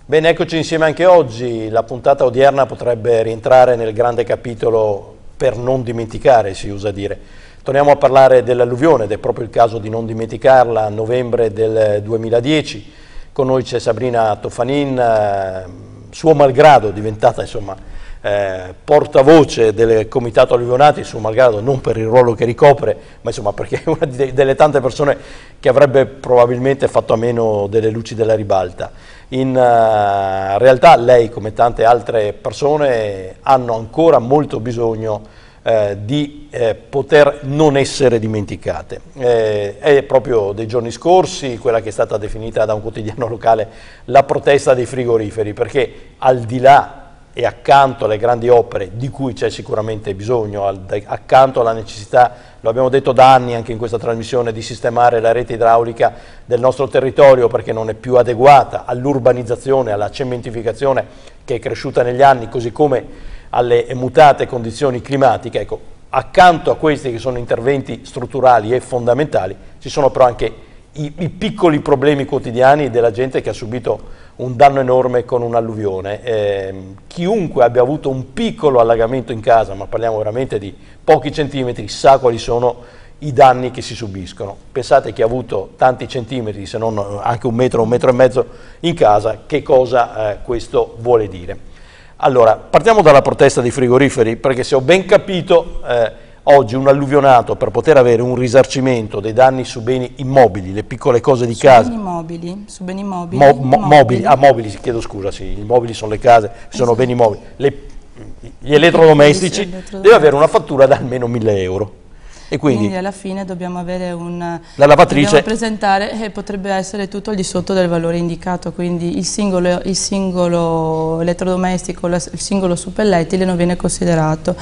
Bene, eccoci insieme anche oggi. La puntata odierna potrebbe rientrare nel grande capitolo per non dimenticare, si usa dire. Torniamo a parlare dell'alluvione ed è proprio il caso di non dimenticarla. A novembre del 2010 con noi c'è Sabrina Toffanin, suo malgrado diventata portavoce del comitato alluvionati, suo malgrado non per il ruolo che ricopre, ma insomma perché è una delle tante persone che avrebbe probabilmente fatto a meno delle luci della ribalta. In realtà lei, come tante altre persone, hanno ancora molto bisogno di poter non essere dimenticate. È proprio dei giorni scorsi quella che è stata definita da un quotidiano locale la protesta dei frigoriferi, perché al di là e accanto alle grandi opere di cui c'è sicuramente bisogno, accanto alla necessità, lo abbiamo detto da anni anche in questa trasmissione, di sistemare la rete idraulica del nostro territorio perché non è più adeguata all'urbanizzazione, alla cementificazione che è cresciuta negli anni, così come alle mutate condizioni climatiche. Ecco, accanto a questi che sono interventi strutturali e fondamentali, ci sono però anche i piccoli problemi quotidiani della gente che ha subito un danno enorme con un'alluvione. Chiunque abbia avuto un piccolo allagamento in casa, ma parliamo veramente di pochi centimetri, sa quali sono i danni che si subiscono. Pensate chi ha avuto tanti centimetri, se non anche un metro e mezzo in casa, che cosa questo vuole dire. Allora, partiamo dalla protesta dei frigoriferi, perché se ho ben capito oggi un alluvionato, per poter avere un risarcimento dei danni su beni immobili, le piccole cose di casa. Su beni mobili. Mobili, chiedo scusa, sì, i mobili sono le case, sono beni mobili. Gli elettrodomestici deve avere una fattura da almeno 1.000 euro. E quindi alla fine dobbiamo avere la lavatrice, dobbiamo presentare, potrebbe essere tutto al di sotto del valore indicato, quindi il singolo elettrodomestico, il singolo suppellettile non viene considerato.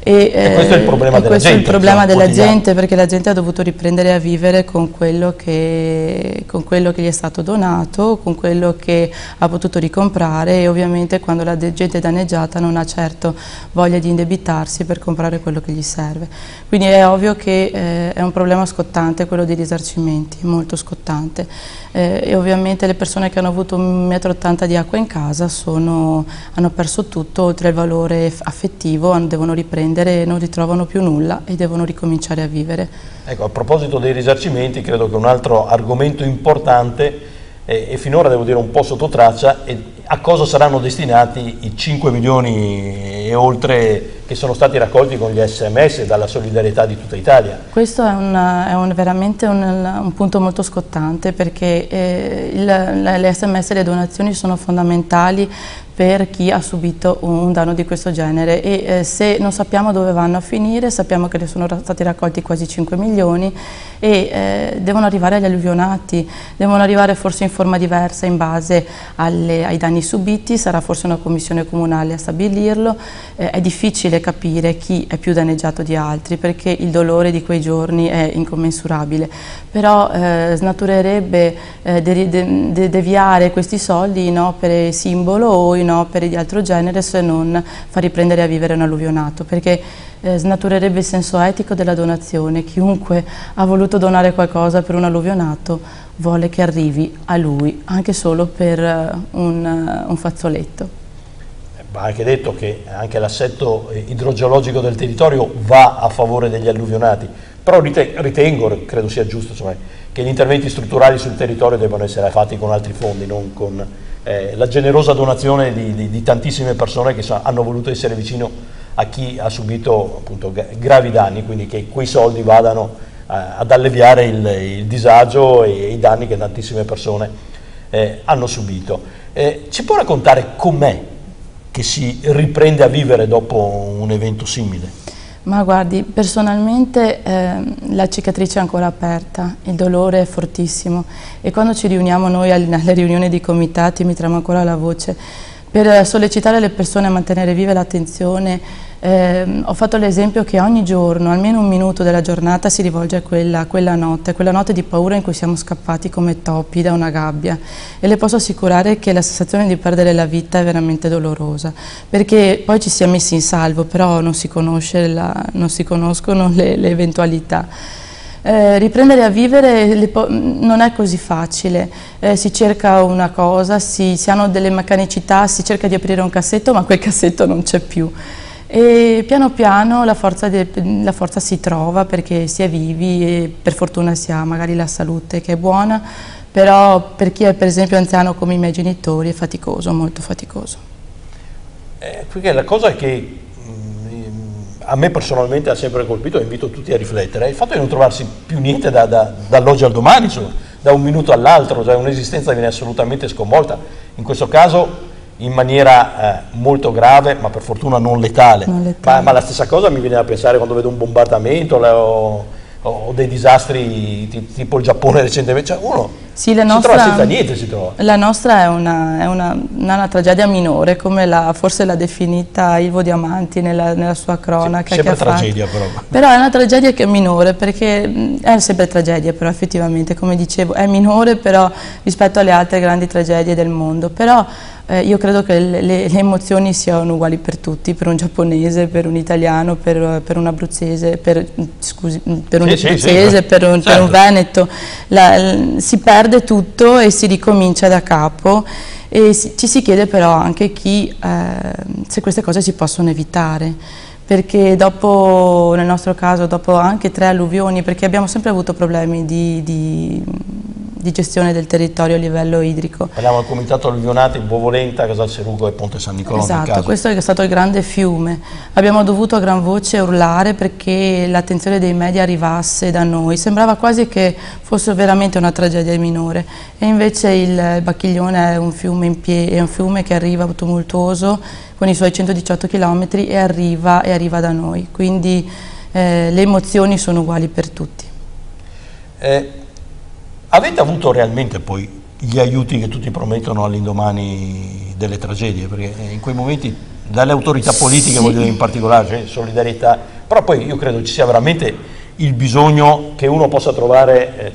E questo è il problema della gente. Questo è il problema della gente, perché la gente ha dovuto riprendere a vivere con quello che gli è stato donato, con quello che ha potuto ricomprare, e ovviamente quando la gente è danneggiata non ha certo voglia di indebitarsi per comprare quello che gli serve. Quindi è ovvio che è un problema scottante quello dei risarcimenti, molto scottante. E ovviamente le persone che hanno avuto 1,80 m di acqua in casa hanno perso tutto, oltre al valore affettivo, devono riprendere e non ritrovano più nulla e devono ricominciare a vivere. Ecco, a proposito dei risarcimenti, credo che un altro argomento importante e finora devo dire un po' sotto traccia è a cosa saranno destinati i 5 milioni e oltre che sono stati raccolti con gli SMS dalla solidarietà di tutta Italia. Questo è veramente un punto molto scottante, perché le SMS e le donazioni sono fondamentali per chi ha subito un danno di questo genere, e se non sappiamo dove vanno a finire, sappiamo che ne sono stati raccolti quasi 5 milioni e devono arrivare agli alluvionati, devono arrivare forse in forma diversa in base ai danni subiti, sarà forse una commissione comunale a stabilirlo. È difficile capire chi è più danneggiato di altri, perché il dolore di quei giorni è incommensurabile, però snaturerebbe deviare questi soldi in opere simbolo o in opere di altro genere, se non far riprendere a vivere un alluvionato, perché snaturerebbe il senso etico della donazione. Chiunque ha voluto donare qualcosa per un alluvionato vuole che arrivi a lui, anche solo per un fazzoletto. Va anche detto che anche l'assetto idrogeologico del territorio va a favore degli alluvionati, però ritengo, credo sia giusto, insomma, che gli interventi strutturali sul territorio debbano essere fatti con altri fondi, non con la generosa donazione di tantissime persone che hanno voluto essere vicino a chi ha subito appunto gravi danni, quindi che quei soldi vadano ad alleviare il disagio e i danni che tantissime persone hanno subito. Ci può raccontare com'è che si riprende a vivere dopo un evento simile? Ma guardi, personalmente la cicatrice è ancora aperta, il dolore è fortissimo, e quando ci riuniamo noi alle riunioni dei comitati mi trema ancora la voce. Per sollecitare le persone a mantenere viva l'attenzione, ho fatto l'esempio che ogni giorno, almeno un minuto della giornata, si rivolge a quella notte di paura in cui siamo scappati come topi da una gabbia, e le posso assicurare che la sensazione di perdere la vita è veramente dolorosa, perché poi ci si è messi in salvo, però non si conoscono le eventualità. Riprendere a vivere non è così facile, si cerca una cosa, si hanno delle meccanicità, si cerca di aprire un cassetto ma quel cassetto non c'è più e piano piano la forza si trova perché si è vivi e per fortuna si ha magari la salute che è buona, però per chi è per esempio anziano come i miei genitori è faticoso, molto faticoso. Perché la cosa che a me personalmente ha sempre colpito e invito tutti a riflettere è il fatto di non trovarsi più niente dall'oggi al domani, da un minuto all'altro, cioè un'esistenza viene assolutamente sconvolta, in questo caso in maniera molto grave, ma per fortuna non letale. Ma la stessa cosa mi viene da pensare quando vedo un bombardamento o dei disastri tipo il Giappone recentemente, cioè uno si trova senza niente, si trova. La nostra è una tragedia minore, come forse l'ha definita Ilvo Diamanti nella sua cronaca. Sempre tragedia però. Però è una tragedia che è minore, perché è sempre tragedia, però effettivamente, come dicevo, è minore però rispetto alle altre grandi tragedie del mondo. Però io credo che le emozioni siano uguali per tutti, per un giapponese, per un italiano, per un abruzzese, per un veneto. Si perde tutto e si ricomincia da capo e ci si chiede però anche se queste cose si possono evitare, perché dopo, nel nostro caso, dopo anche 3 alluvioni, perché abbiamo sempre avuto problemi di gestione del territorio a livello idrico. Parliamo del comitato alluvionati, Bovolenta, Casalserugo e Ponte San Nicolò. Esatto, questo è stato il grande fiume. Abbiamo dovuto a gran voce urlare perché l'attenzione dei media arrivasse da noi. Sembrava quasi che fosse veramente una tragedia minore e invece il Bacchiglione è un fiume è un fiume che arriva tumultuoso con i suoi 118 km e arriva da noi. Quindi le emozioni sono uguali per tutti. Avete avuto realmente poi gli aiuti che tutti promettono all'indomani delle tragedie? Perché in quei momenti dalle autorità politiche, sì, voglio dire in particolare, cioè solidarietà, però poi io credo ci sia veramente il bisogno che uno possa trovare,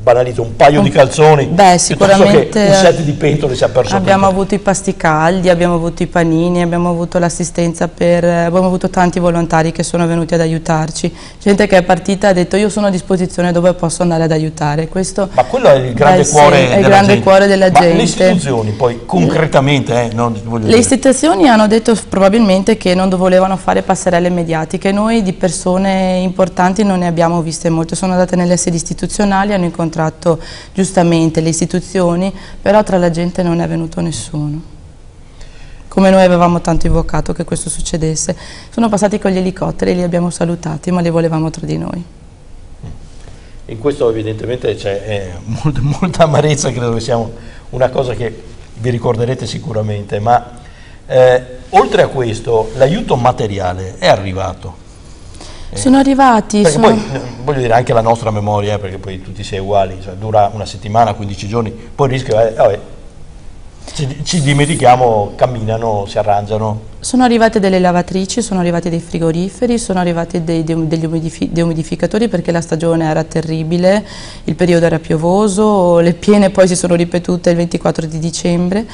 banalizzo, un paio di calzoni, sicuramente un set di pentole sia perso. Abbiamo avuto i pasti caldi, abbiamo avuto i panini, abbiamo avuto l'assistenza abbiamo avuto tanti volontari che sono venuti ad aiutarci, gente che è partita e ha detto io sono a disposizione dove posso andare ad aiutare. Ma quello è il grande cuore della gente. Ma le istituzioni poi concretamente, le istituzioni hanno detto probabilmente che non volevano fare passerelle mediatiche, noi di persone importanti non ne abbiamo viste molte, sono andate nelle sedi istituzionali, hanno incontrato giustamente le istituzioni, però tra la gente non è venuto nessuno, come noi avevamo tanto invocato che questo succedesse. Sono passati con gli elicotteri, li abbiamo salutati, ma li volevamo tra di noi. In questo evidentemente c'è molta amarezza, credo che sia una cosa che vi ricorderete sicuramente, ma oltre a questo l'aiuto materiale è arrivato? Sono arrivati. Poi voglio dire anche la nostra memoria, perché poi tutti si è uguali, dura una settimana, 15 giorni, poi il rischio è, ci dimentichiamo, camminano, si arrangiano. Sono arrivate delle lavatrici, sono arrivati dei frigoriferi, sono arrivati degli umidificatori perché la stagione era terribile, il periodo era piovoso, le piene poi si sono ripetute il 24 di dicembre.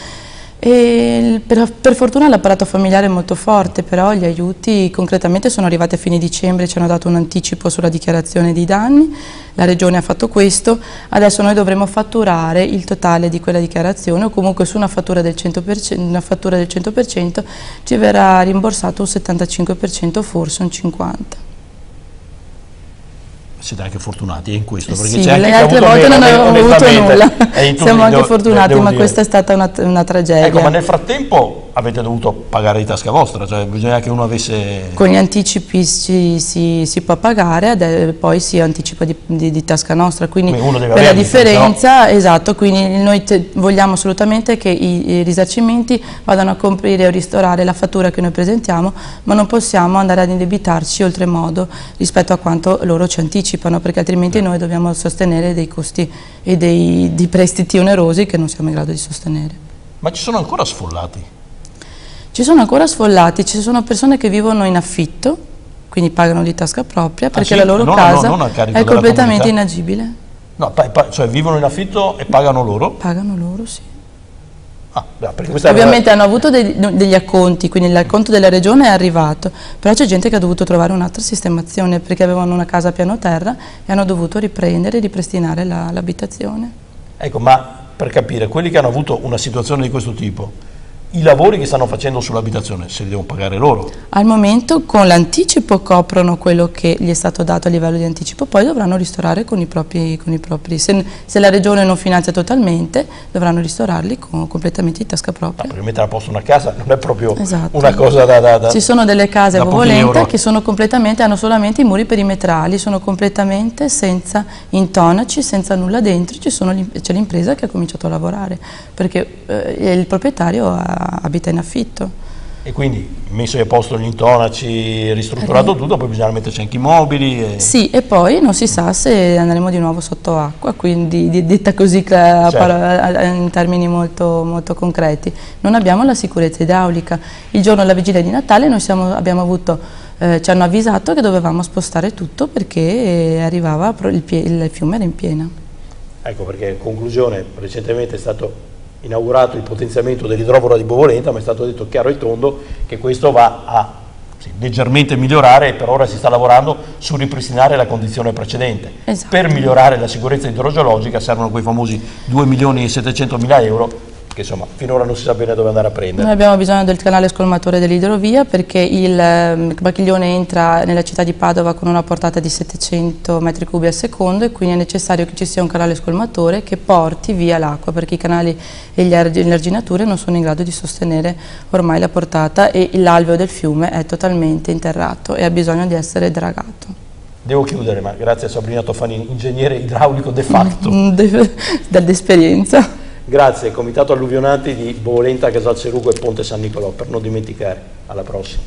E per fortuna l'apparato familiare è molto forte, però gli aiuti concretamente sono arrivati a fine dicembre, ci hanno dato un anticipo sulla dichiarazione dei danni, la Regione ha fatto questo, adesso noi dovremo fatturare il totale di quella dichiarazione o comunque su una fattura del 100%, ci verrà rimborsato un 75%, forse un 50%. Siete anche fortunati in questo, perché sì, c'è anche le altre volte non avevamo avuto nulla, siamo anche fortunati, ma questa è stata una tragedia. Ecco, ma nel frattempo avete dovuto pagare di tasca vostra, cioè bisogna che uno avesse... Con gli anticipi si può pagare, poi si anticipa di tasca nostra, quindi per la differenza, no? Esatto, quindi noi vogliamo assolutamente che i risarcimenti vadano a coprire o ristorare la fattura che noi presentiamo, ma non possiamo andare ad indebitarci oltremodo rispetto a quanto loro ci anticipano, perché altrimenti noi dobbiamo sostenere dei costi e dei prestiti onerosi che non siamo in grado di sostenere. Ma ci sono ancora sfollati? Ci sono ancora sfollati, ci sono persone che vivono in affitto, quindi pagano di tasca propria, perché la loro casa è completamente inagibile. No, cioè vivono in affitto e pagano loro? Pagano loro, sì. Ah. Ovviamente hanno avuto degli acconti, quindi l'acconto della regione è arrivato, però c'è gente che ha dovuto trovare un'altra sistemazione perché avevano una casa a piano terra e hanno dovuto riprendere e ripristinare l'abitazione. Ecco, ma per capire, quelli che hanno avuto una situazione di questo tipo, i lavori che stanno facendo sull'abitazione se li devono pagare loro? Al momento con l'anticipo coprono quello che gli è stato dato a livello di anticipo, poi dovranno ristorare con i propri se la regione non finanzia totalmente, dovranno ristorarli completamente di tasca propria. Per mettere a posto una casa non è proprio esatto. Una cosa da ci sono delle case a Bovolenta che sono completamente, hanno solamente i muri perimetrali, sono completamente senza intonaci, senza nulla dentro, c'è l'impresa che ha cominciato a lavorare, perché il proprietario abita in affitto. E quindi messo a posto gli intonaci, ristrutturato tutto, poi bisogna metterci anche i mobili. Sì, e poi non si sa se andremo di nuovo sotto acqua, quindi detta così in termini molto, molto concreti. Non abbiamo la sicurezza idraulica. Il giorno della vigilia di Natale noi ci hanno avvisato che dovevamo spostare tutto perché arrivava il fiume era in piena. Ecco perché in conclusione recentemente è stato inaugurato il potenziamento dell'idrovoro di Bovolenta, ma è stato detto chiaro e tondo che questo va a leggermente migliorare e per ora si sta lavorando su ripristinare la condizione precedente. Esatto. Per migliorare la sicurezza idrogeologica servono quei famosi 2.700.000 euro che insomma finora non si sa bene dove andare a prendere. Noi abbiamo bisogno del canale scolmatore dell'idrovia perché il Bacchiglione entra nella città di Padova con una portata di 700 metri cubi al secondo e quindi è necessario che ci sia un canale scolmatore che porti via l'acqua perché i canali e le arginature non sono in grado di sostenere ormai la portata e l'alveo del fiume è totalmente interrato e ha bisogno di essere dragato. Devo chiudere, ma grazie a Sabrina Toffanin, ingegnere idraulico de facto. Dall'esperienza. Grazie, Comitato Alluvionati di Bovolenta, Casalcerugo e Ponte San Nicolò, per non dimenticare. Alla prossima.